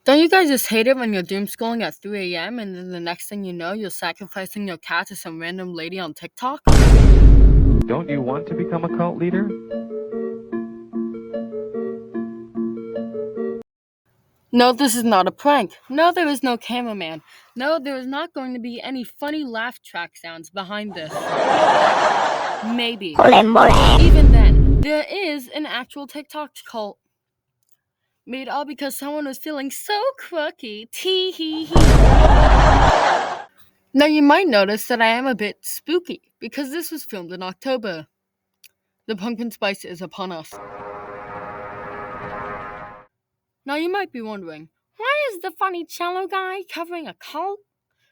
Don't you guys just hate it when you're doom scrolling at 3 a.m. and then the next thing you know, you're sacrificing your cat to some random lady on TikTok? Don't you want to become a cult leader? No, this is not a prank. No, there is no cameraman. No, there is not going to be any funny laugh track sounds behind this. Maybe. Even then, there is an actual TikTok cult made all because someone was feeling so crooky. Tee hee hee. Now you might notice that I am a bit spooky because this was filmed in October. The pumpkin spice is upon us. Now you might be wondering, why is the funny cello guy covering a cult?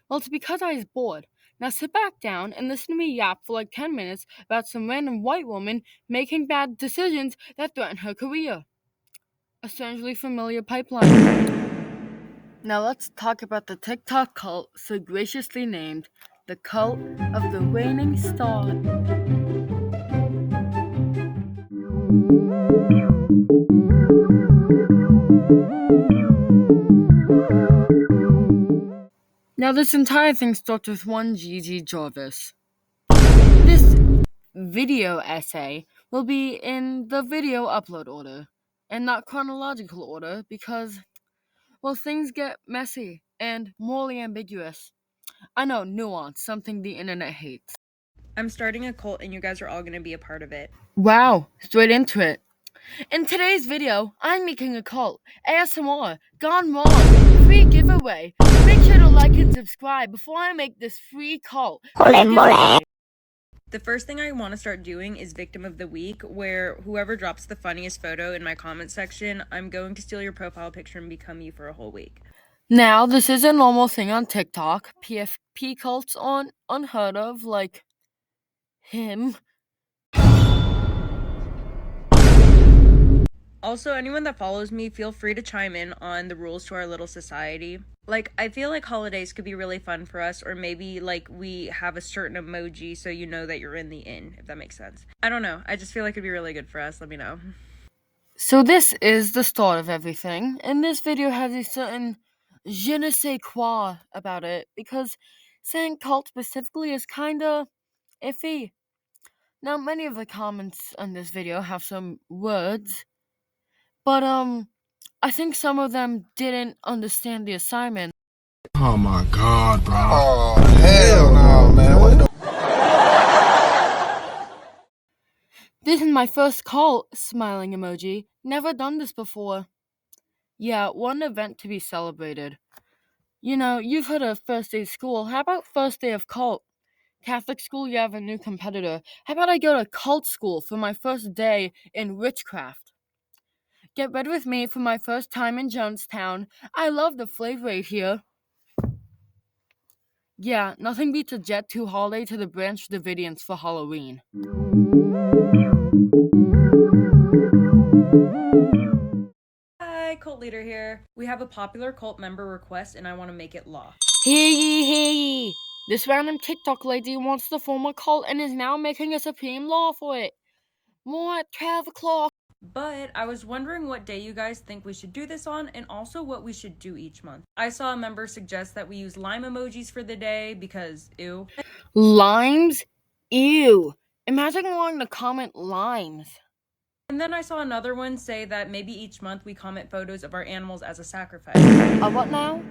Well, it's because I was bored. Now sit back down and listen to me yap for like 10 minutes about some random white woman making bad decisions that threaten her career. A strangely familiar pipeline. Now let's talk about the TikTok cult so graciously named the Cult of the Waning Star. Now this entire thing starts with one Gigi Jarvis. This video essay will be in the video upload order and not chronological order because, well, things get messy and morally ambiguous. I know, nuance, something the internet hates. I'm starting a cult and you guys are all going to be a part of it. Wow, straight into it. In today's video, I'm making a cult. ASMR, gone wrong, free giveaway. Make sure to like and subscribe before I make this free cult. The first thing I want to start doing is Victim of the Week, where whoever drops the funniest photo in my comment section, I'm going to steal your profile picture and become you for a whole week. Now, this is a normal thing on TikTok. PFP cults aren't unheard of, like him. Also, anyone that follows me, feel free to chime in on the rules to our little society. Like, I feel like holidays could be really fun for us, or maybe, like, we have a certain emoji so you know that you're in the inn, if that makes sense. I don't know. I just feel like it'd be really good for us. Let me know. So this is the start of everything, and this video has a certain je ne sais quoi about it, because saying cult specifically is kinda iffy. Now, many of the comments on this video have some words, but I think some of them didn't understand the assignment. Oh my god, bro. Oh, hell no, man. What the? This is my first cult, smiling emoji. Never done this before. Yeah, one event to be celebrated. You know, you've heard of first day of school. How about first day of cult? Catholic school, you have a new competitor. How about I go to cult school for my first day in witchcraft? Get ready with me for my first time in Jonestown. I love the flavor here. Yeah, nothing beats a Jet 2 holiday to the Branch Davidians for Halloween. Hi, cult leader here. We have a popular cult member request and I want to make it law. Hear ye, hear ye. This random TikTok lady wants to form a cult and is now making a supreme law for it. More at 12 o'clock. But I was wondering what day you guys think we should do this on and also what we should do each month. I saw a member suggest that we use lime emojis for the day because ew. Limes? Ew. Imagine wanting to comment limes. And then I saw another one say that maybe each month we comment photos of our animals as a sacrifice. What now?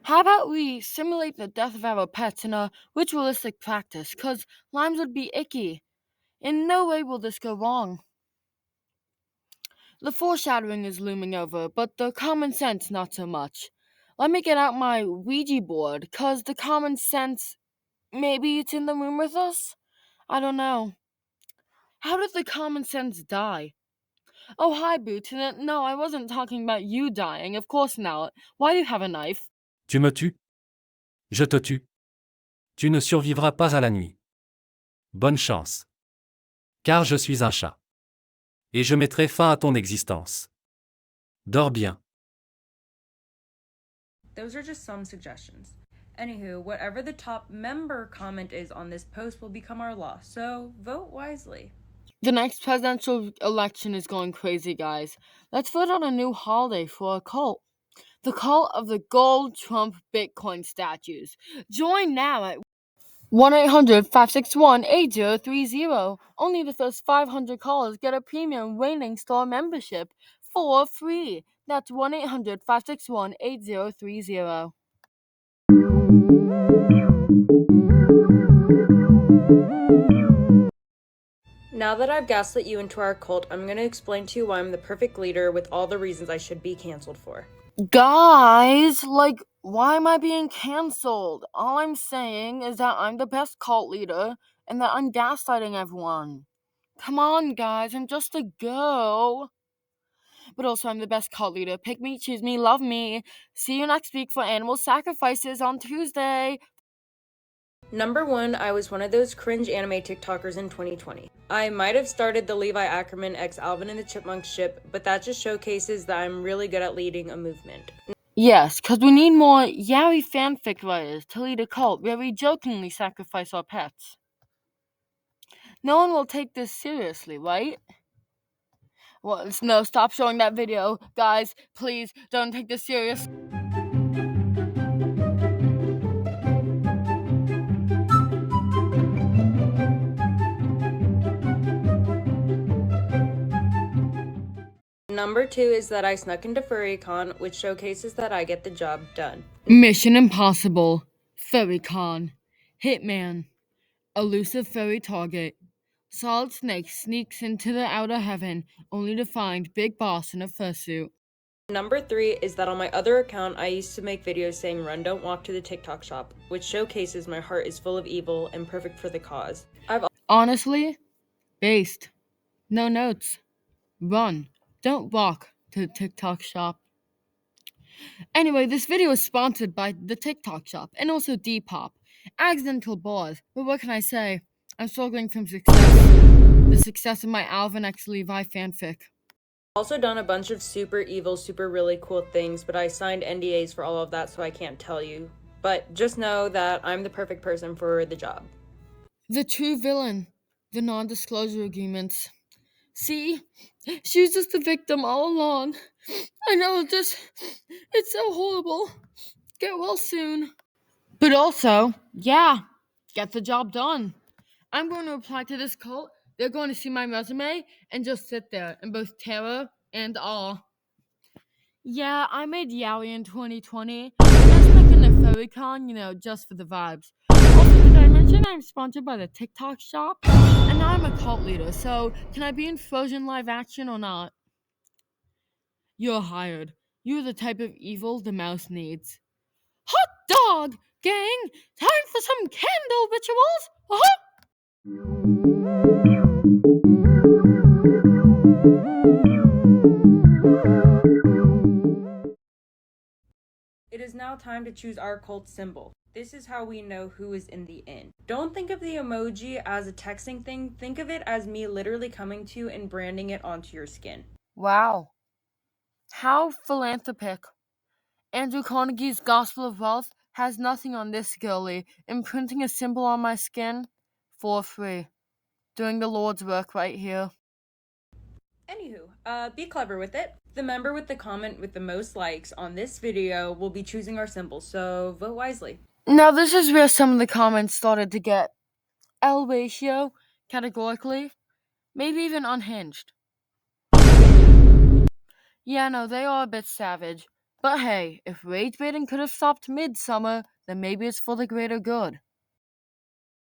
How about we simulate the death of our pets in a ritualistic practice, cause limes would be icky. In no way will this go wrong. The foreshadowing is looming over, but the common sense not so much. Let me get out my Ouija board, cause the common sense, maybe it's in the room with us? I don't know. How did the common sense die? Oh, hi, Boots. No, I wasn't talking about you dying, of course not. Why do you have a knife? Tu me tues? Je te tue. Tu ne survivras pas à la nuit. Bonne chance. Car je suis un chat. Et je mettrai fin à ton existence. Dors bien. Those are just some suggestions. Anywho, whatever the top member comment is on this post will become our law, so vote wisely. The next presidential election is going crazy, guys. Let's vote on a new holiday for a cult. The call of the gold Trump Bitcoin statues. Join now at 1-800-561-8030. Only the first 500 callers get a premium Raining Store membership for free. That's 1-800-561-8030. Now that I've gaslit you into our cult, I'm going to explain to you why I'm the perfect leader with all the reasons I should be canceled for. Guys, why am I being canceled? All I'm saying is that I'm the best cult leader and that I'm gaslighting everyone. Come on, guys, I'm just a girl. But also, I'm the best cult leader. Pick me, choose me, love me. See you next week for animal sacrifices on Tuesday. Number 1, I was one of those cringe anime TikTokers in 2020. I might have started the Levi Ackerman x Alvin and the Chipmunks ship, but that just showcases that I'm really good at leading a movement. Yes, because we need more yaoi fanfic writers to lead a cult where we jokingly sacrifice our pets. No one will take this seriously, right? Well, no, stop showing that video. Guys, please don't take this serious. Number 2 is that I snuck into FurryCon, which showcases that I get the job done. Mission Impossible. FurryCon. Hitman. Elusive furry target. Solid Snake sneaks into the outer heaven, only to find Big Boss in a fursuit. Number 3 is that on my other account, I used to make videos saying run, don't walk to the TikTok shop, which showcases my heart is full of evil and perfect for the cause. Honestly, based. No notes. Run. Don't walk to the TikTok shop. Anyway, this video is sponsored by the TikTok shop and also Depop. Accidental pause, but what can I say? I'm struggling from success. The success of my Alvin X Levi fanfic. Also done a bunch of super evil, super really cool things, but I signed NDAs for all of that, so I can't tell you. But just know that I'm the perfect person for the job. The true villain. The non-disclosure agreements. See? She was just the victim all along. I know it's so horrible. Get well soon. But also, yeah, get the job done. I'm going to apply to this cult. They're going to see my resume and just sit there in both terror and awe. Yeah, I made Yaoi in 2020. And I snuck in the FurryCon, just for the vibes. Also, did I mention I'm sponsored by the TikTok shop? And now I'm a cult leader, so can I be in Frozen live action or not? You're hired. You're the type of evil the mouse needs. Hot dog, gang! Time for some candle rituals! Uh-huh. It is now time to choose our cult symbol. This is how we know who is in the inn. Don't think of the emoji as a texting thing. Think of it as me literally coming to you and branding it onto your skin. Wow. How philanthropic. Andrew Carnegie's Gospel of Wealth has nothing on this girly, imprinting a symbol on my skin for free. Doing the Lord's work right here. Anywho, be clever with it. The member with the comment with the most likes on this video will be choosing our symbol, so vote wisely. Now this is where some of the comments started to get L ratio, categorically, maybe even unhinged. Yeah, no, they are a bit savage. But hey, if rage baiting could have stopped midsummer, then maybe it's for the greater good.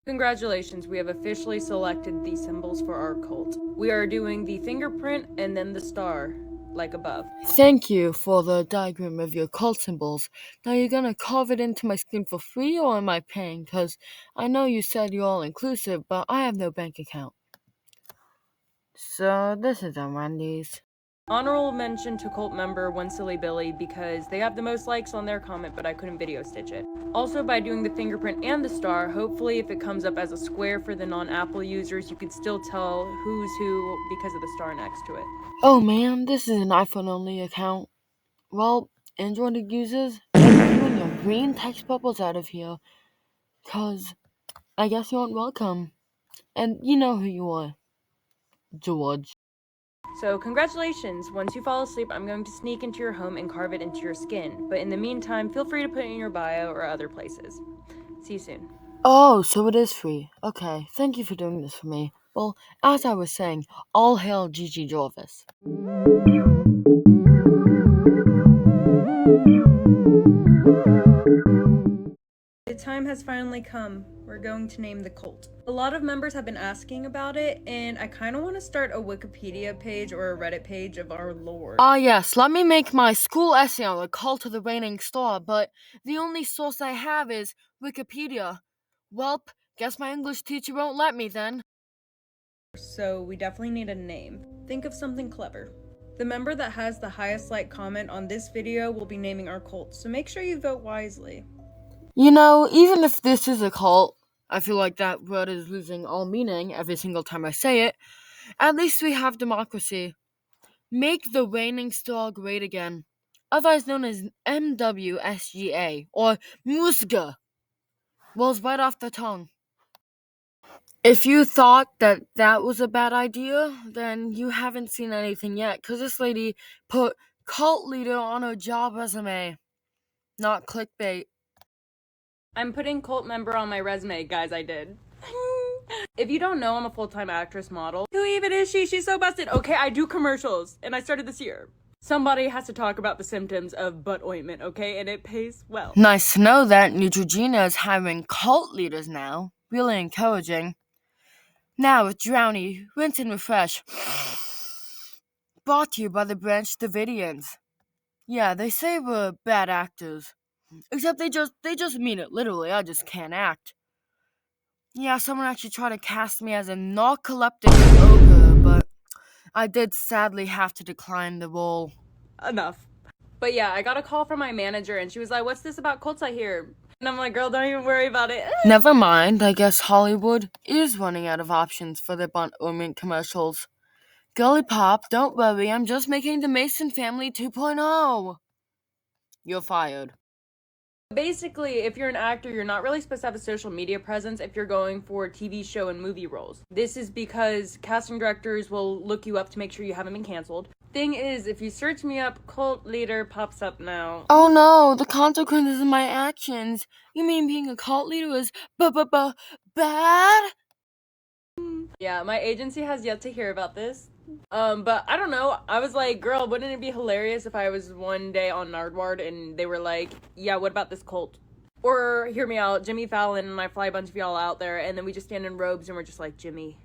Congratulations, we have officially selected the symbols for our cult. We are doing the fingerprint and then the star, like above. Thank you for the diagram of your cult symbols. Now you're gonna carve it into my skin for free, or am I paying? Cause I know you said you're all inclusive, but I have no bank account. So this is on Wendy's. Honorable mention to cult member One Silly Billy because they have the most likes on their comment, but I couldn't video stitch it. Also, by doing the fingerprint and the star, hopefully if it comes up as a square for the non-Apple users, you could still tell who's who because of the star next to it. Oh man, this is an iPhone-only account. Well, Android users, get you and your green text bubbles out of here. Cause I guess you aren't welcome. And you know who you are. George. So congratulations, once you fall asleep, I'm going to sneak into your home and carve it into your skin. But in the meantime, feel free to put it in your bio or other places. See you soon. Oh, so it is free. Okay, thank you for doing this for me. Well, as I was saying, all hail Gigi Jarvis. The time has finally come. We're going to name the cult. A lot of members have been asking about it, and I kind of want to start a Wikipedia page or a Reddit page of our lore. Ah, yes, let me make my school essay on the cult of the reigning star, but the only source I have is Wikipedia. Welp, guess my English teacher won't let me then. So we definitely need a name. Think of something clever. The member that has the highest like comment on this video will be naming our cult, so make sure you vote wisely. You know, even if this is a cult, I feel like that word is losing all meaning every single time I say it. At least we have democracy. Make the reigning star great again, otherwise known as MWSGA or Musga. Rolls right off the tongue. If you thought that was a bad idea, then you haven't seen anything yet, because this lady put cult leader on her job resume. Not clickbait. I'm putting cult member on my resume, guys, I did. If you don't know, I'm a full-time actress model. Who even is she? She's so busted. Okay, I do commercials, and I started this year. Somebody has to talk about the symptoms of butt ointment, okay? And it pays well. Nice to know that Neutrogena is hiring cult leaders now. Really encouraging. Now with Drowny, rinse and refresh. Brought to you by the Branch Davidians. Yeah, they say we're bad actors. Except they just mean it literally. I just can't act. Yeah, someone actually tried to cast me as a narcoleptic ogre, but I did sadly have to decline the role. Enough. But yeah, I got a call from my manager and she was like, "What's this about cults I hear?" And I'm like, "Girl, don't even worry about it." Never mind, I guess Hollywood is running out of options for their butt ointment commercials. Girly Pop, don't worry, I'm just making the Mason Family 2.0. You're fired. Basically, if you're an actor, you're not really supposed to have a social media presence if you're going for TV show and movie roles. This is because casting directors will look you up to make sure you haven't been canceled. Thing is, if you search me up, cult leader pops up now. Oh no, the consequences of my actions. You mean being a cult leader is bad? Yeah, my agency has yet to hear about this. But I don't know. I was like, girl, wouldn't it be hilarious if I was one day on Nardward and they were like, yeah, what about this cult? Or, hear me out, Jimmy Fallon and I fly a bunch of y'all out there and then we just stand in robes and we're just like, Jimmy.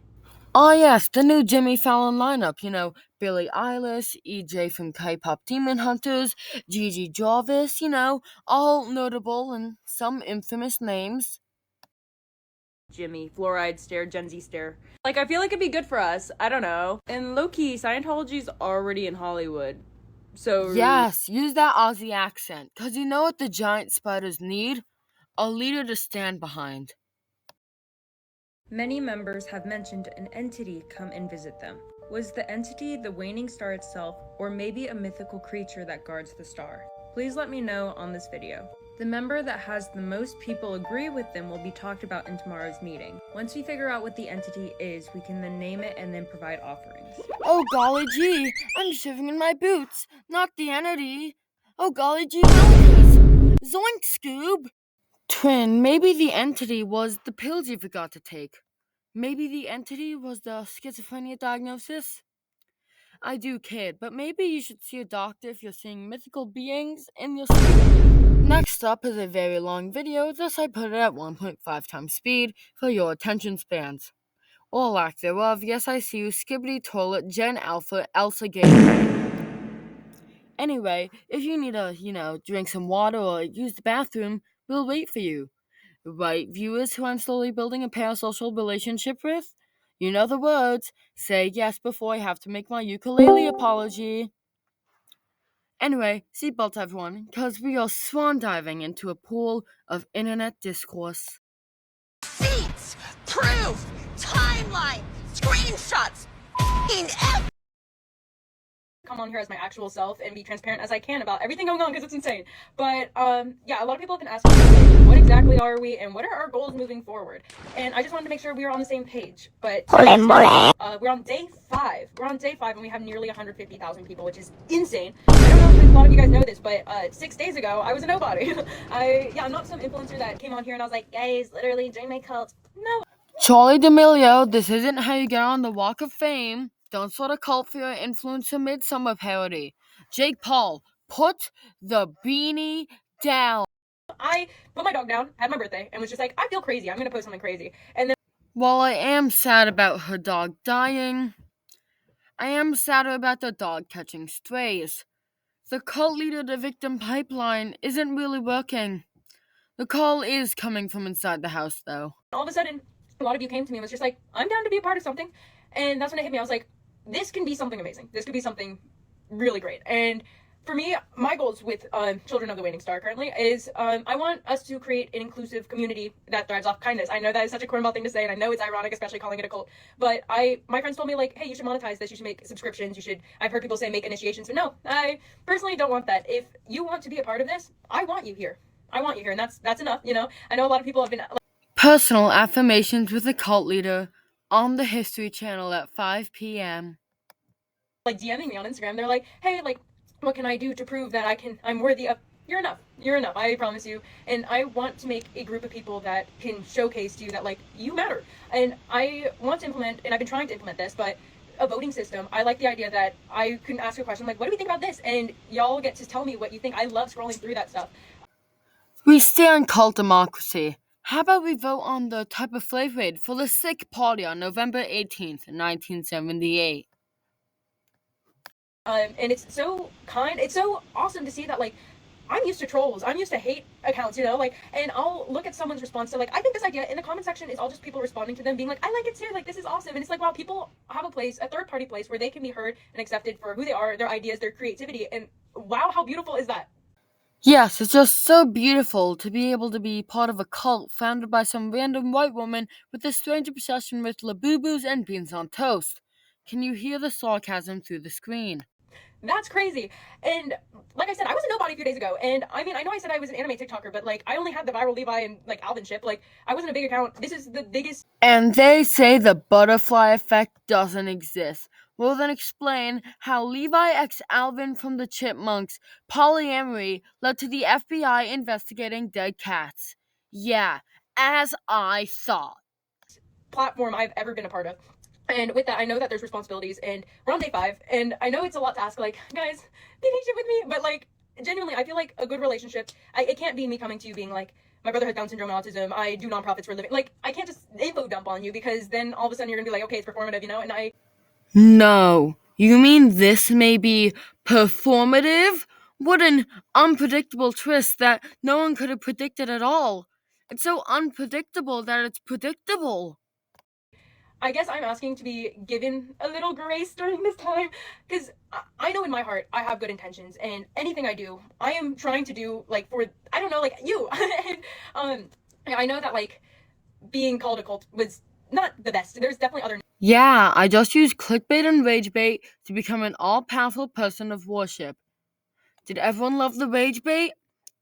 Oh yes, the new Jimmy Fallon lineup, you know, Billie Eilish, EJ from K-Pop Demon Hunters, Gigi Jarvis, you know, all notable and some infamous names. Jimmy, fluoride stare, Gen Z stare. Like, I feel like it'd be good for us. I don't know. And low-key, Scientology's already in Hollywood. So... Yes, use that Aussie accent, because you know what the giant spiders need? A leader to stand behind. Many members have mentioned an entity come and visit them. Was the entity the waning star itself, or maybe a mythical creature that guards the star? Please let me know on this video. The member that has the most people agree with them will be talked about in tomorrow's meeting. Once we figure out what the entity is, we can then name it and then provide offerings. Oh golly gee, I'm shivering in my boots. Not the entity. Oh golly gee willikers. Zoink Scoob. Twin, maybe the entity was the pills you forgot to take. Maybe the entity was the schizophrenia diagnosis. I do kid, but maybe you should see a doctor if you're seeing mythical beings in your sleep. Next up is a very long video, thus I put it at 1.5 times speed for your attention spans. Or lack thereof, yes I see you, Skibbity Toilet, Gen Alpha, Elsa Gate. Anyway, if you need to, drink some water or use the bathroom, we'll wait for you. Right, viewers who I'm slowly building a parasocial relationship with? You know the words. Say yes before I have to make my ukulele apology. Anyway, seatbelts everyone, because we are swan diving into a pool of internet discourse. Receipts, proof, timeline, screenshots, in come on here as my actual self and be transparent as I can about everything going on because it's insane. But yeah, a lot of people have been asking me, what exactly are we and what are our goals moving forward? And I just wanted to make sure we were on the same page. But we're on day 5. We're on day 5 and we have nearly 150,000 people, which is insane. I don't know if a lot of you guys know this, but 6 days ago I was a nobody. I'm not some influencer that came on here and I was like, guys, literally join my cult. No. Charlie D'Amelio, this isn't how you get on the Walk of Fame. Don't start a cult for your influencer midsummer parody. Jake Paul, put the beanie down. I put my dog down, had my birthday, and was just like, I feel crazy. I'm going to post something crazy. And then While I am sad about her dog dying, I am sadder about the dog catching strays. The cult leader to victim pipeline isn't really working. The call is coming from inside the house, though. all of a sudden, a lot of you came to me and was just like, I'm down to be a part of something. And that's when it hit me. I was like, this can be something amazing. This could be something really great. And for me, my goals with Children of the Waning Star currently is I want us to create an inclusive community that thrives off kindness. I know that is such a cornball thing to say, and I know it's ironic, especially calling it a cult. But my friends told me, like, hey, you should monetize this. You should make subscriptions. I've heard people say make initiations. But no, I personally don't want that. If you want to be a part of this, I want you here. I want you here, and that's enough, you know? I know a lot of people have been... Personal affirmations with a cult leader on the History Channel at 5 p.m. like DMing me on Instagram. They're like, hey, like, what can I do to prove that I'm worthy of... You're enough, I promise you. And I want to make a group of people that can showcase to you that, like, you matter. And I want to implement, and I've been trying to implement this, but a voting system. I like the idea that I can ask a question like, what do we think about this? And y'all get to tell me what you think. I love scrolling through that stuff. We stand cult democracy. How about we vote on the type of flavor aid for the sick party on November 18th, 1978? And it's so kind. It's so awesome to see that, like, I'm used to trolls. I'm used to hate accounts, you know, like, and I'll look at someone's response to, like, I think this idea in the comment section is all just people responding to them being like, I like it too, like, this is awesome. And it's like, wow, people have a place, a third party place where they can be heard and accepted for who they are, their ideas, their creativity. And wow, how beautiful is that? Yes, it's just so beautiful to be able to be part of a cult founded by some random white woman with a strange obsession with Labubus and beans on toast. Can you hear the sarcasm through the screen? That's crazy. And like I said, I was a nobody a few days ago. And I mean, I know I said I was an anime TikToker, but like, I only had the viral Levi and like Alvin ship. Like, I wasn't a big account. This is the biggest. And they say the butterfly effect doesn't exist. Well, then explain how Levi X Alvin from the Chipmunks polyamory led to the FBI investigating dead cats. Yeah, as I thought. Platform I've ever been a part of. And with that, I know that there's responsibilities, and we're on day 5, and I know it's a lot to ask, like, guys, be patient with me, but like, genuinely, I feel like a good relationship, it can't be me coming to you being like, my brother has Down syndrome and autism, I do nonprofits for a living. Like, I can't just info dump on you, because then all of a sudden you're gonna be like, okay, it's performative, you know, and No, you mean this may be performative? What an unpredictable twist that no one could have predicted at all. It's so unpredictable that it's predictable. I guess I'm asking to be given a little grace during this time, because I know in my heart I have good intentions, and anything I do, I am trying to do, like, for, I don't know, like, you. And, I know that, like, being called a cult was not the best. There's definitely other... Yeah, I just used clickbait and rage bait to become an all-powerful person of worship. Did everyone love the rage bait?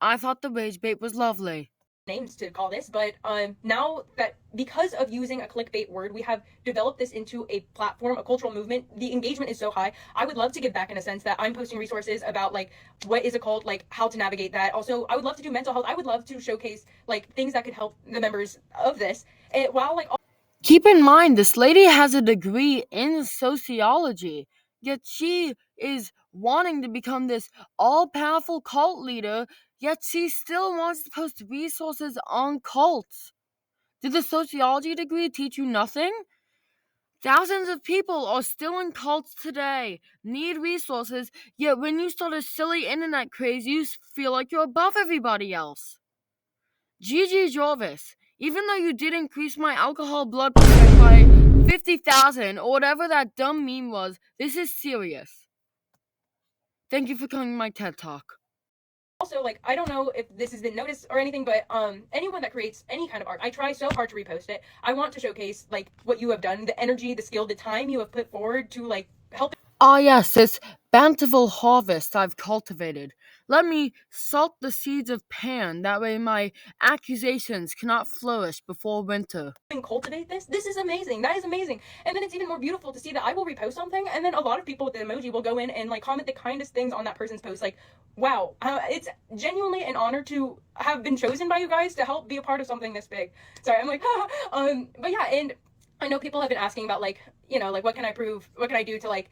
I thought the rage bait was lovely. names to call this, but now that because of using a clickbait word, we have developed this into a platform, a cultural movement. The engagement is so high. I would love to give back in a sense that I'm posting resources about like what is a cult, like how to navigate that. Also, I would love to do mental health. I would love to showcase like things that could help the members of this. And while like keep in mind, this lady has a degree in sociology, yet she is wanting to become this all-powerful cult leader, yet she still wants to post resources on cults. Did the sociology degree teach you nothing? Thousands of people are still in cults today, need resources, yet when you start a silly internet craze, you feel like you're above everybody else. Gigi Jarvis, even though you did increase my alcohol blood pressure by 50,000 or whatever that dumb meme was, this is serious. Thank you for coming to my TED Talk. also, like, I don't know if this has been noticed or anything, but anyone that creates any kind of art, I try so hard to repost it. I want to showcase like what you have done, the energy, the skill, the time you have put forward to like help. Ah, yes, this bountiful harvest I've cultivated. Let me salt the seeds of Pan, that way my accusations cannot flourish before winter. And cultivate this. This is amazing. That is amazing. And then it's even more beautiful to see that I will repost something, and then a lot of people with the emoji will go in and like comment the kindest things on that person's post. Like, wow, it's genuinely an honor to have been chosen by you guys to help be a part of something this big. Sorry, I'm like, but yeah, and I know people have been asking about like, like what can I prove? What can I do to like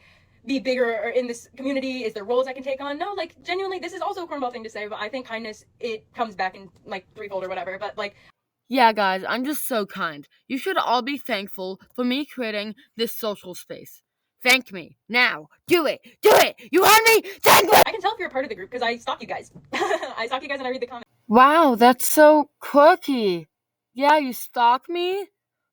be bigger in this community? Is there roles I can take on? No, like genuinely, this is also a cornball thing to say, but I think kindness, it comes back in like threefold or whatever. But like, Yeah, guys, I'm just so kind. You should all be thankful for me creating this social space. Thank me. Now. Do it. Do it. You heard me? Thank me! I can tell if you're a part of the group because I stalk you guys. I stalk you guys and I read the comments. Wow, that's so quirky. Yeah, you stalk me?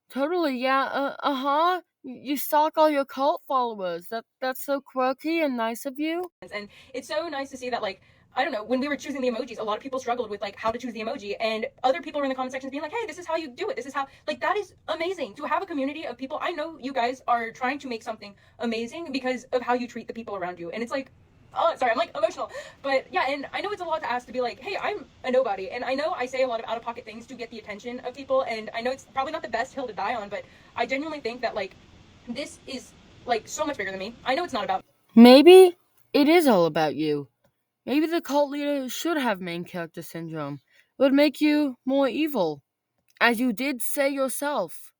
Totally, yeah, uh-huh. You stalk all your cult followers. That's so quirky and nice of you. And it's so nice to see that, like, I don't know, when we were choosing the emojis, a lot of people struggled with like how to choose the emoji, and other people were in the comment sections being like, hey, this is how you do it. This is how, like, that is amazing to have a community of people. I know you guys are trying to make something amazing because of how you treat the people around you. And it's like, oh, sorry, I'm like emotional. But yeah, and I know it's a lot to ask to be like, hey, I'm a nobody. And I know I say a lot of out of pocket things to get the attention of people. And I know it's probably not the best hill to die on, but I genuinely think that like this is like so much bigger than me. I know it's not about Maybe it is all about you. Maybe the cult leader should have main character syndrome. It would make you more evil. As you did say yourself.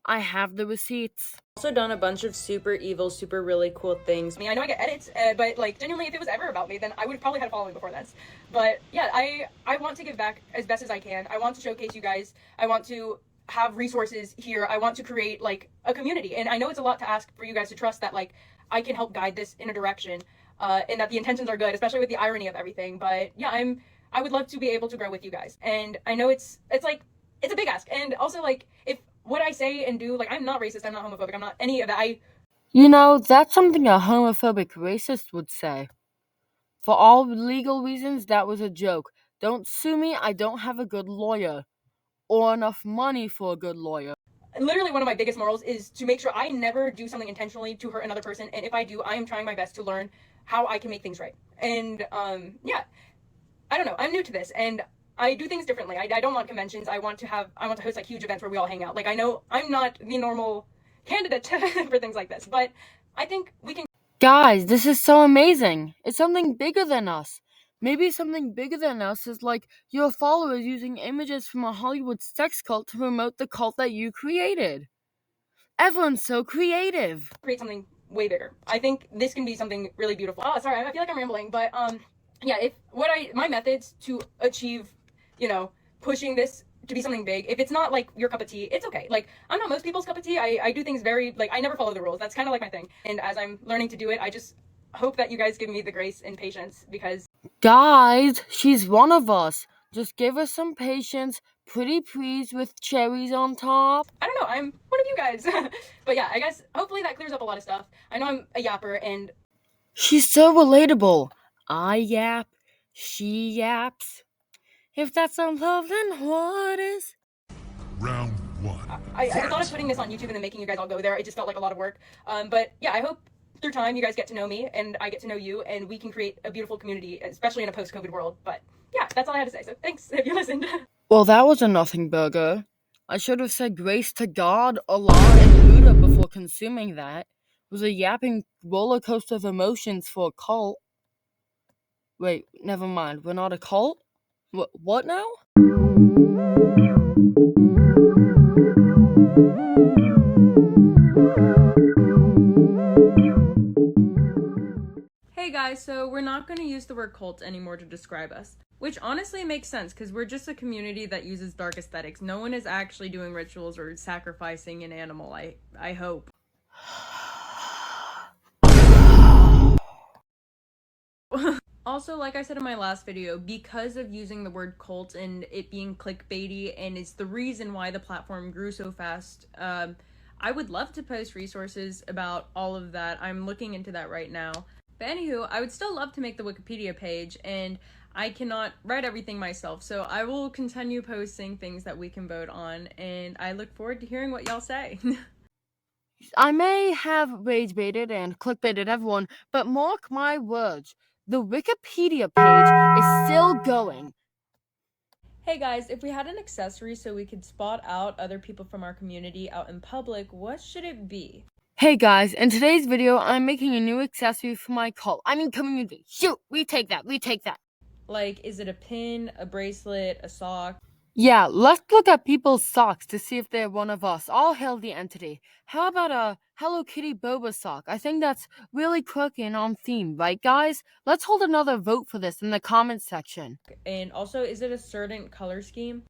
I have the receipts. also done a bunch of super evil, super really cool things. I mean, I know I get edits, but like genuinely, if it was ever about me, then I would have probably had a following before this. But yeah, I want to give back as best as I can. I want to showcase you guys. I want to have resources here. I want to create like a community, and I know it's a lot to ask for you guys to trust that like I can help guide this in a direction, and that the intentions are good, especially with the irony of everything. But yeah, I would love to be able to grow with you guys, and I know it's like it's a big ask, and also like if what I say and do, like, I'm not racist, I'm not homophobic, I'm not any of that. You know, that's something a homophobic racist would say. For all legal reasons, that was a joke. Don't sue me, I don't have a good lawyer. Or enough money for a good lawyer. Literally, one of my biggest morals is to make sure I never do something intentionally to hurt another person, and if I do, I am trying my best to learn how I can make things right. And yeah, I don't know, I'm new to this, and I do things differently. I don't want conventions. I want to host like huge events where we all hang out. Like, I know I'm not the normal candidate for things like this, but I think we can. Guys, this is so amazing. It's something bigger than us. Maybe something bigger than us is like your followers using images from a Hollywood sex cult to promote the cult that you created. Everyone's so creative. Create something way bigger. I think this can be something really beautiful. Oh, sorry, I feel like I'm rambling, but yeah, if my methods to achieve, pushing this to be something big, if it's not like your cup of tea, it's okay. Like, I'm not most people's cup of tea. I do things very, like, I never follow the rules. That's kind of like my thing. And as I'm learning to do it, I just hope that you guys give me the grace and patience, because Guys, she's one of us. Just give us some patience. Pretty please with cherries on top. I don't know, I'm one of you guys. But yeah, I guess hopefully that clears up a lot of stuff. I know I'm a yapper, and She's so relatable. I yap, she yaps. If that's not love, then what is? Round one. I thought of putting this on YouTube and then making you guys all go there. It just felt like a lot of work. But yeah, I hope through time you guys get to know me and I get to know you, and we can create a beautiful community, especially in a post-COVID world. But yeah, that's all I had to say. So thanks if you listened. Well, that was a nothing burger. I should have said grace to God, Allah, and Buddha before consuming that. It was a yapping roller coaster of emotions for a cult. Wait, never mind. We're not a cult? What now? Hey guys, so we're not going to use the word cult anymore to describe us, which honestly makes sense because we're just a community that uses dark aesthetics. No one is actually doing rituals or sacrificing an animal, I hope. Also, like I said in my last video, because of using the word cult and it being clickbaity, and it's the reason why the platform grew so fast, I would love to post resources about all of that. I'm looking into that right now. But anywho, I would still love to make the Wikipedia page, and I cannot write everything myself, so I will continue posting things that we can vote on, and I look forward to hearing what y'all say. I may have rage baited and clickbaited everyone, but mark my words, the Wikipedia page is still going. Hey guys, if we had an accessory so we could spot out other people from our community out in public, what should it be? Hey guys, in today's video, I'm making a new accessory for my community. Shoot, we take that. Like, is it a pin, a bracelet, a sock? Yeah, let's look at people's socks to see if they're one of us. All hail the entity. How about a Hello Kitty boba sock? I think that's really quirky and on theme, right guys? Let's hold another vote for this in the comments section. And also, is it a certain color scheme?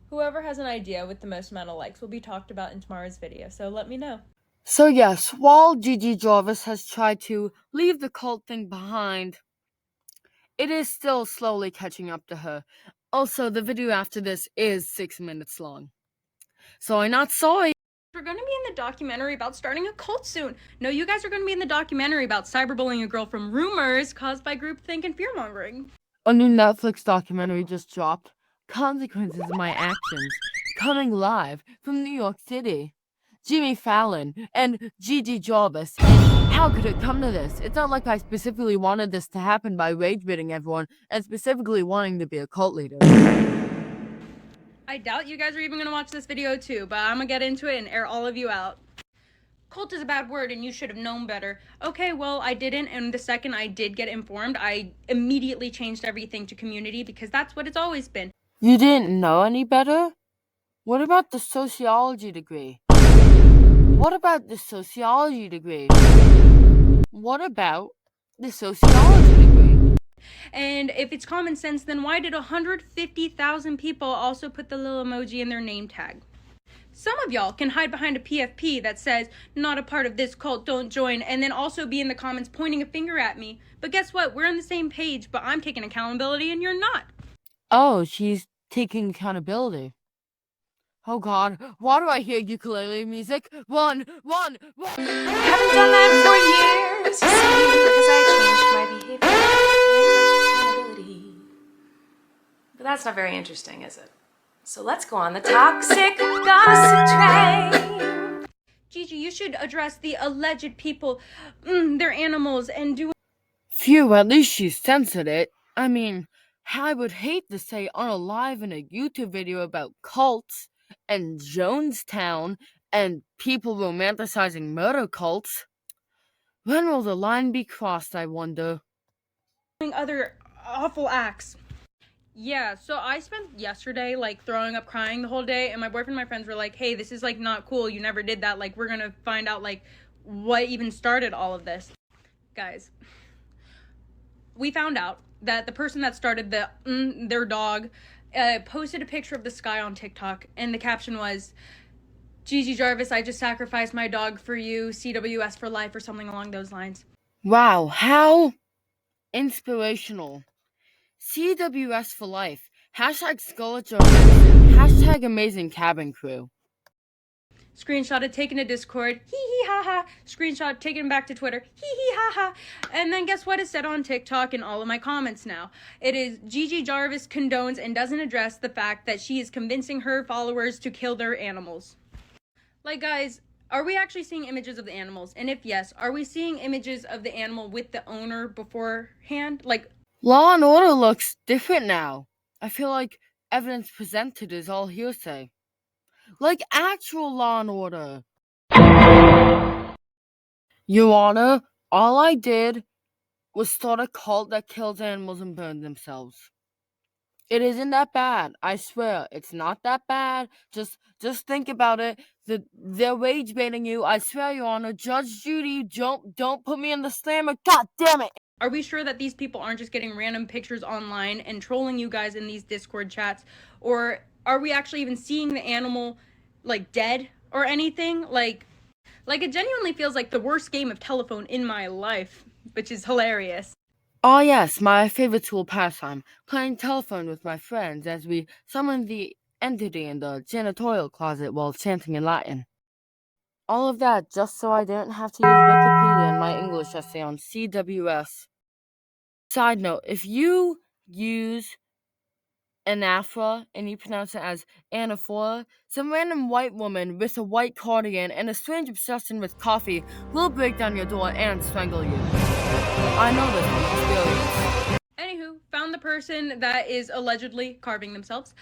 Whoever has an idea with the most amount of likes will be talked about in tomorrow's video, so let me know. So yes, while Gigi Jarvis has tried to leave the cult thing behind, it is still slowly catching up to her. Also, the video after this is 6 minutes long. So I'm not sorry. We're going to be in the documentary about starting a cult soon. No, you guys are going to be in the documentary about cyberbullying a girl from rumors caused by groupthink and fearmongering. A new Netflix documentary just dropped. Consequences of My Actions. Coming live from New York City. Jimmy Fallon and Gigi Jarvis. And how could it come to this? It's not like I specifically wanted this to happen by rage bidding everyone and specifically wanting to be a cult leader. I doubt you guys are even going to watch this video too, but I'm going to get into it and air all of you out. Cult is a bad word and you should have known better. Okay, well, I didn't, and the second I did get informed, I immediately changed everything to community because that's what it's always been. You didn't know any better? What about the sociology degree? What about the sociology degree? What about the sociology degree? And if it's common sense, then why did 150,000 people also put the little emoji in their name tag? Some of y'all can hide behind a PFP that says, not a part of this cult, don't join, and then also be in the comments pointing a finger at me. But guess what? We're on the same page, but I'm taking accountability and you're not. Oh, she's taking accountability. Oh god, why do I hear ukulele music? Run! Haven't done that for years, you see, because I changed my behavior and I took accountability. But that's not very interesting, is it? So let's go on the toxic gossip train. Gigi, you should address the alleged people, their animals, and do... Phew, at least she censored it. I mean, I would hate to say unalive in a YouTube video about cults and Jonestown and people romanticizing murder cults. When will the line be crossed, I wonder? doing other awful acts. Yeah, so I spent yesterday, like, throwing up crying the whole day, and my boyfriend and my friends were like, hey, this is, like, not cool, you never did that, like, we're gonna find out, like, what even started all of this. Guys, we found out that the person that started their dog posted a picture of the sky on TikTok, and the caption was, Gigi Jarvis, I just sacrificed my dog for you, CWS for life, or something along those lines. Wow, how inspirational. CWS for life. Hashtag Scarlett Johansson. Hashtag amazing cabin crew. Screenshot it, taken to Discord, hee hee ha ha. Screenshot, taken back to Twitter, hee hee ha ha. And then guess what is said on TikTok in all of my comments now? It is Gigi Jarvis condones and doesn't address the fact that she is convincing her followers to kill their animals. Like, guys, are we actually seeing images of the animals? And if yes, are we seeing images of the animal with the owner beforehand? Like, Law and Order looks different now. I feel like evidence presented is all hearsay. Like actual Law and Order. Your Honor, all I did was start a cult that kills animals and burns themselves. It isn't that bad. I swear, it's not that bad. Just think about it. They're rage baiting you. I swear, Your Honor. Judge Judy, don't put me in the slammer. God damn it! are we sure that these people aren't just getting random pictures online and trolling you guys in these Discord chats? Or are we actually even seeing the animal, like, dead or anything? Like it genuinely feels like the worst game of telephone in my life, which is hilarious. Oh yes, my favorite school pastime, playing telephone with my friends as we summon the entity in the janitorial closet while chanting in Latin. All of that just so I didn't have to use Wikipedia in my English essay on CWS. Side note, if you use anaphora, and you pronounce it as anaphora, some random white woman with a white cardigan and a strange obsession with coffee will break down your door and strangle you. I know this from experience. Anywho, found the person that is allegedly carving themselves.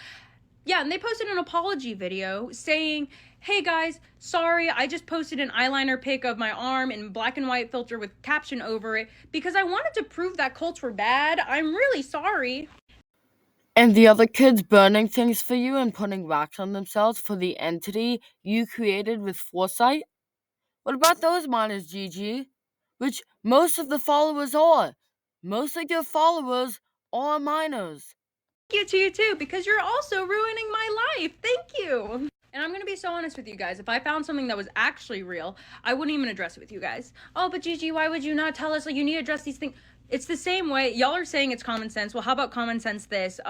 Yeah, and they posted an apology video saying, hey guys, sorry, I just posted an eyeliner pic of my arm in black and white filter with caption over it because I wanted to prove that cults were bad. I'm really sorry. And the other kids burning things for you and putting wax on themselves for the entity you created with foresight? What about those minors, Gigi? Which most of the followers are. Most of your followers are minors. Thank you to you too, because you're also ruining my life. Thank you. And I'm gonna be so honest with you guys. If I found something that was actually real, I wouldn't even address it with you guys. Oh, but Gigi, why would you not tell us? Like, you need to address these things. It's the same way. Y'all are saying it's common sense. Well, how about common sense this?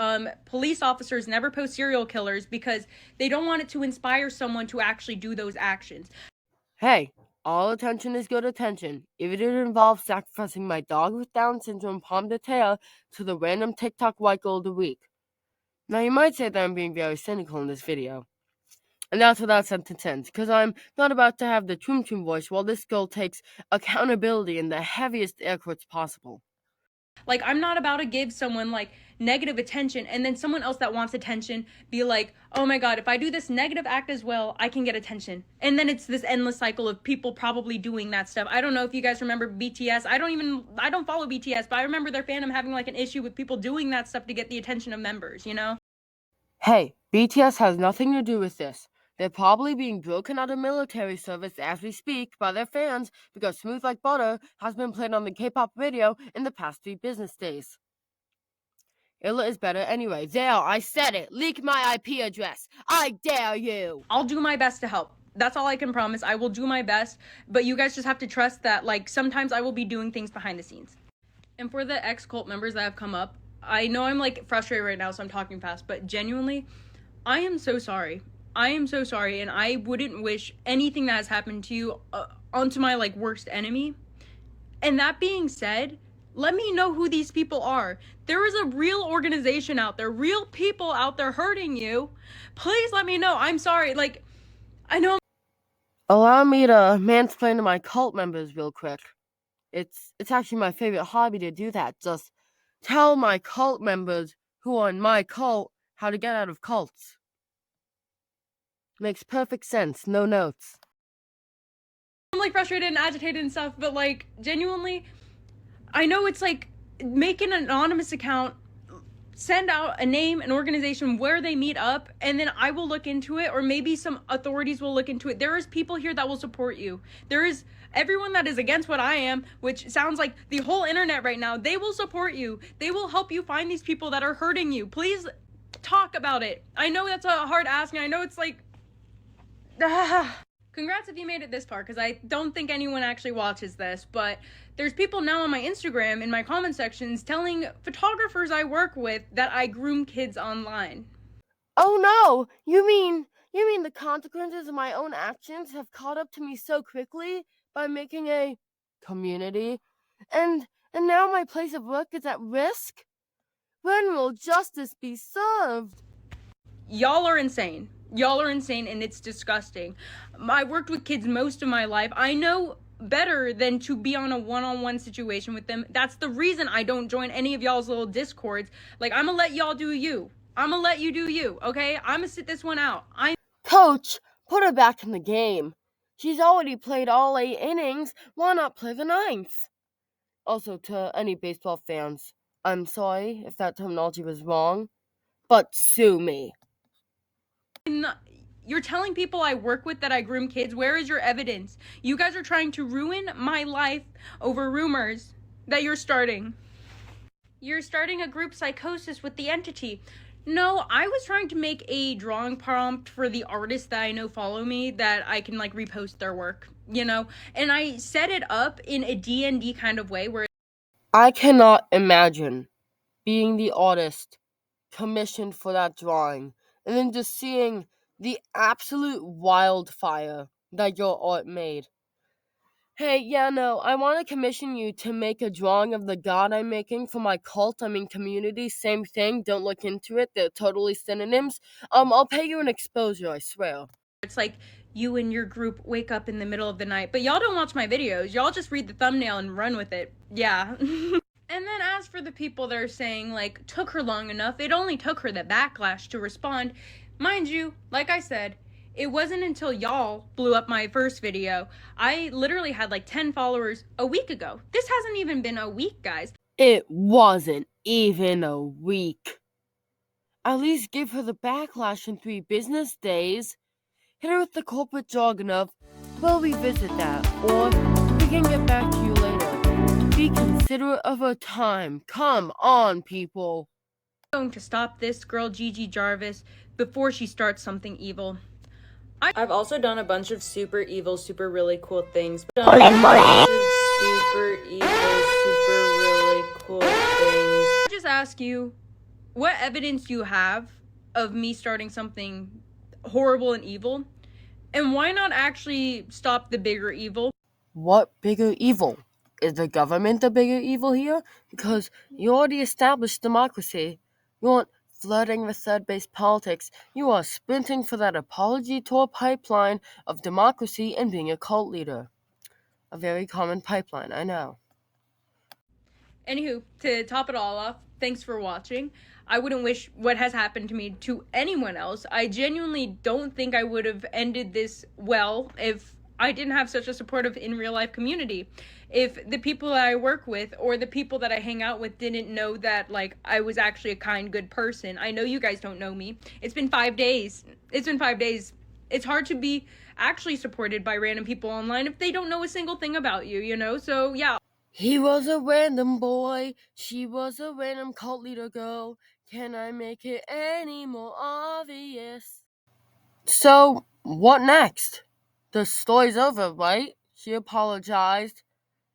Police officers never post serial killers because they don't want it to inspire someone to actually do those actions. Hey, all attention is good attention. If it involves sacrificing my dog with Down syndrome pomme de terre to the random TikTok white girl of the week. Now you might say that I'm being very cynical in this video. And that's what that sentence ends, because I'm not about to have the Troom Troom voice while this girl takes accountability in the heaviest air quotes possible. Like, I'm not about to give someone like negative attention and then someone else that wants attention be like, oh my god, if I do this negative act as well, I can get attention. And then it's this endless cycle of people probably doing that stuff. I don't know if you guys remember BTS. I don't follow BTS, but I remember their fandom having like an issue with people doing that stuff to get the attention of members, you know? Hey, BTS has nothing to do with this. They're probably being broken out of military service as we speak by their fans because Smooth Like Butter has been played on the K-pop radio in the past 3 business days. Illa is better anyway. There, I said it. Leak my IP address. I dare you. I'll do my best to help. That's all I can promise. I will do my best, but you guys just have to trust that like sometimes I will be doing things behind the scenes. And for the ex-cult members that have come up, I know I'm like frustrated right now, so I'm talking fast, but genuinely, I am so sorry. I am so sorry, and I wouldn't wish anything that has happened to you onto my like worst enemy. And that being said, let me know who these people are. There is a real organization out there, real people out there hurting you. Please let me know. I'm sorry. Like, I know. Allow me to mansplain to my cult members real quick. It's actually my favorite hobby to do that. Just tell my cult members who are in my cult how to get out of cults. Makes perfect sense. No notes. I'm like frustrated and agitated and stuff, but like genuinely, I know it's like make an anonymous account, send out a name, an organization where they meet up, and then I will look into it, or maybe some authorities will look into it. There is people here that will support you. There is everyone that is against what I am, which sounds like the whole internet right now. They will support you. They will help you find these people that are hurting you. Please talk about it. I know that's a hard ask, and I know it's like congrats if you made it this far, because I don't think anyone actually watches this, but there's people now on my Instagram in my comment sections telling photographers I work with that I groom kids online. Oh no! You mean the consequences of my own actions have caught up to me so quickly by making a community? And now my place of work is at risk? When will justice be served? Y'all are insane. Y'all are insane, and it's disgusting. I worked with kids most of my life. I know better than to be on a one-on-one situation with them. That's the reason I don't join any of y'all's little discords. Like, I'm gonna let y'all do you. I'm gonna let you do you, okay? I'm gonna sit this one out. Coach, put her back in the game. She's already played all 8 innings. Why not play the 9th? Also, to any baseball fans, I'm sorry if that terminology was wrong, but sue me. You're telling people I work with that I groom kids. Where is your evidence? You guys are trying to ruin my life over rumors that you're starting. You're starting a group psychosis with the entity. No, I was trying to make a drawing prompt for the artists that I know follow me that I can like repost their work, you know? And I set it up in a D&D kind of way where I cannot imagine being the artist commissioned for that drawing and then just seeing the absolute wildfire that your art made. Hey, yeah, no, I want to commission you to make a drawing of the god I'm making for my cult. I mean, community, same thing. Don't look into it. They're totally synonyms. I'll pay you an exposure, I swear. It's like you and your group wake up in the middle of the night, but y'all don't watch my videos. Y'all just read the thumbnail and run with it. Yeah. And then as for the people that are saying, like, took her long enough, it only took her the backlash to respond. Mind you, like I said, it wasn't until y'all blew up my first video. I literally had like 10 followers a week ago. This hasn't even been a week, guys. It wasn't even a week. At least give her the backlash in 3 business days. Hit her with the corporate jargon of, we'll revisit that, or we can get back to you later. Be considerate of her time. Come on, people. I'm going to stop this girl, Gigi Jarvis, before she starts something evil. I've also done a bunch of super evil, super really cool things. Super evil, super really cool things. I just ask you, what evidence do you have of me starting something horrible and evil? And why not actually stop the bigger evil? What bigger evil? Is the government the bigger evil here? Because you already established democracy. You aren't flirting with third-based politics. You are sprinting for that apology tour pipeline of democracy and being a cult leader. A very common pipeline, I know. Anywho, to top it all off, thanks for watching. I wouldn't wish what has happened to me to anyone else. I genuinely don't think I would have ended this well if I didn't have such a supportive in real life community. If the people that I work with or the people that I hang out with didn't know that, like, I was actually a kind, good person. I know you guys don't know me. It's been 5 days. It's hard to be actually supported by random people online if they don't know a single thing about you, you know? So, yeah. He was a random boy, she was a random cult leader girl. Can I make it any more obvious? So, what next? The story's over, right? She apologized.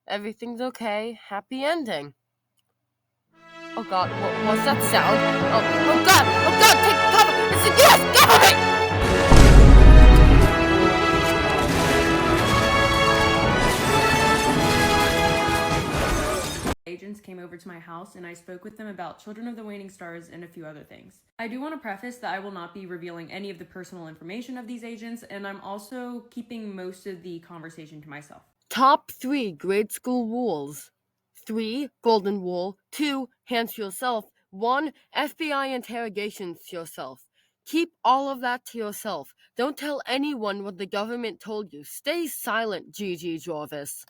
Everything's okay. Happy ending. Oh god, what's that sound? Oh god, take cover! It's the US government! Agents came over to my house and I spoke with them about Children of the Waning Stars and a few other things. I do want to preface that I will not be revealing any of the personal information of these agents, and I'm also keeping most of the conversation to myself. Top 3 grade school rules. 3. Golden rule. 2. Hands to yourself. 1. FBI interrogations to yourself. Keep all of that to yourself. Don't tell anyone what the government told you. Stay silent, Gigi Jarvis.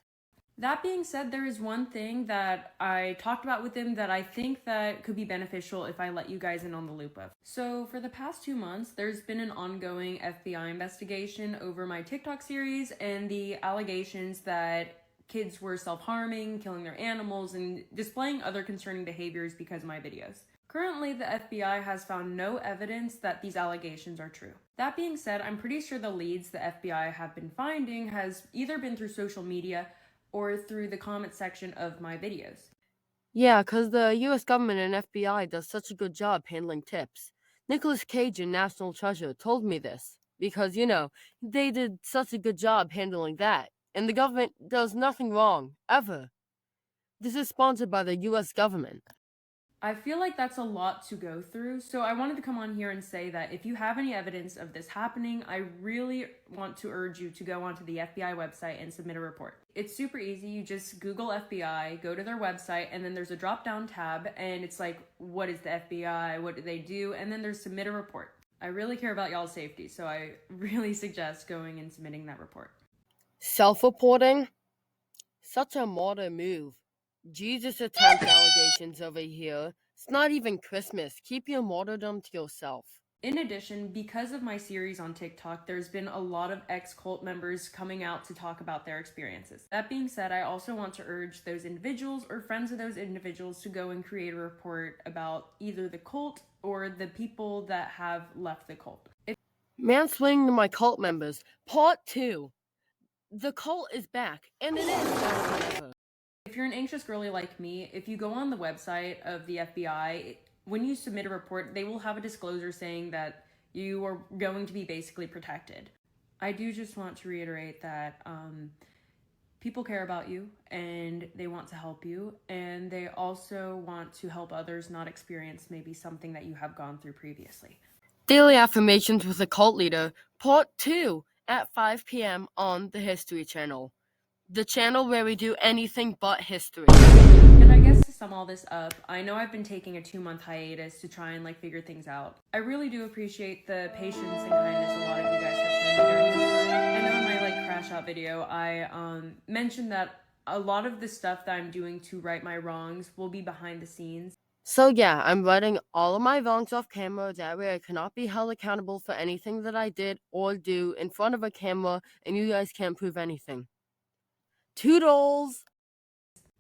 That being said, there is one thing that I talked about with them that I think that could be beneficial if I let you guys in on the loop of. So for the past 2 months, there's been an ongoing FBI investigation over my TikTok series and the allegations that kids were self-harming, killing their animals, and displaying other concerning behaviors because of my videos. Currently, the FBI has found no evidence that these allegations are true. That being said, I'm pretty sure the leads the FBI have been finding has either been through social media or through the comment section of my videos. Yeah, because the US government and FBI does such a good job handling tips. Nicolas Cage in National Treasure told me this because, they did such a good job handling that. And the government does nothing wrong, ever. This is sponsored by the US government. I feel like that's a lot to go through, so I wanted to come on here and say that if you have any evidence of this happening, I really want to urge you to go onto the FBI website and submit a report. It's super easy. You just Google FBI, go to their website, and then there's a drop-down tab, and it's like, what is the FBI? What do they do? And then there's submit a report. I really care about y'all's safety, so I really suggest going and submitting that report. Self-reporting? Such a modern move. Jesus attempt allegations over here. It's not even Christmas. Keep your martyrdom to yourself. In addition, because of my series on TikTok, there's been a lot of ex-cult members coming out to talk about their experiences. That being said, I also want to urge those individuals or friends of those individuals to go and create a report about either the cult or the people that have left the cult. Mansplaining to my cult members. Part 2. The cult is back, and it is better than ever. If you're an anxious girly like me, if you go on the website of the FBI, when you submit a report, they will have a disclosure saying that you are going to be basically protected. I do just want to reiterate that people care about you and they want to help you, and they also want to help others not experience maybe something that you have gone through previously. Daily Affirmations with a Cult Leader, Part 2 at 5 p.m. on the History Channel. The channel where we do anything but history. And I guess to sum all this up, I know I've been taking a 2-month hiatus to try and figure things out. I really do appreciate the patience and kindness a lot of you guys have shown me during this time. I know in my crash out video, I mentioned that a lot of the stuff that I'm doing to right my wrongs will be behind the scenes. So yeah, I'm writing all of my wrongs off camera, that way I cannot be held accountable for anything that I did or do in front of a camera, and you guys can't prove anything. Toodles!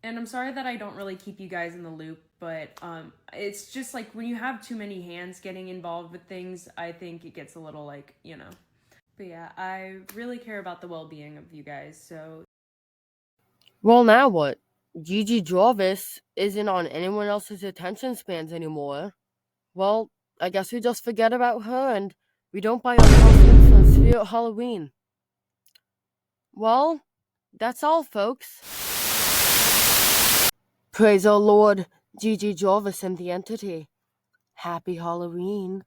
And I'm sorry that I don't really keep you guys in the loop, but it's just when you have too many hands getting involved with things, I think it gets a little But yeah, I really care about the well-being of you guys, so... Well, now what? Gigi Jarvis isn't on anyone else's attention spans anymore. Well, I guess we just forget about her and we don't buy our costumes for Spirit Halloween. Well, that's all, folks. Praise our Lord, Gigi Jarvis and the entity. Happy Halloween.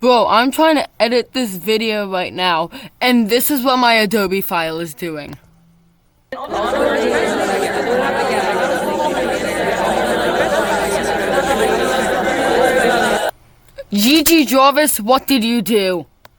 Bro, I'm trying to edit this video right now, and this is what my Adobe file is doing. Gigi Jarvis, what did you do?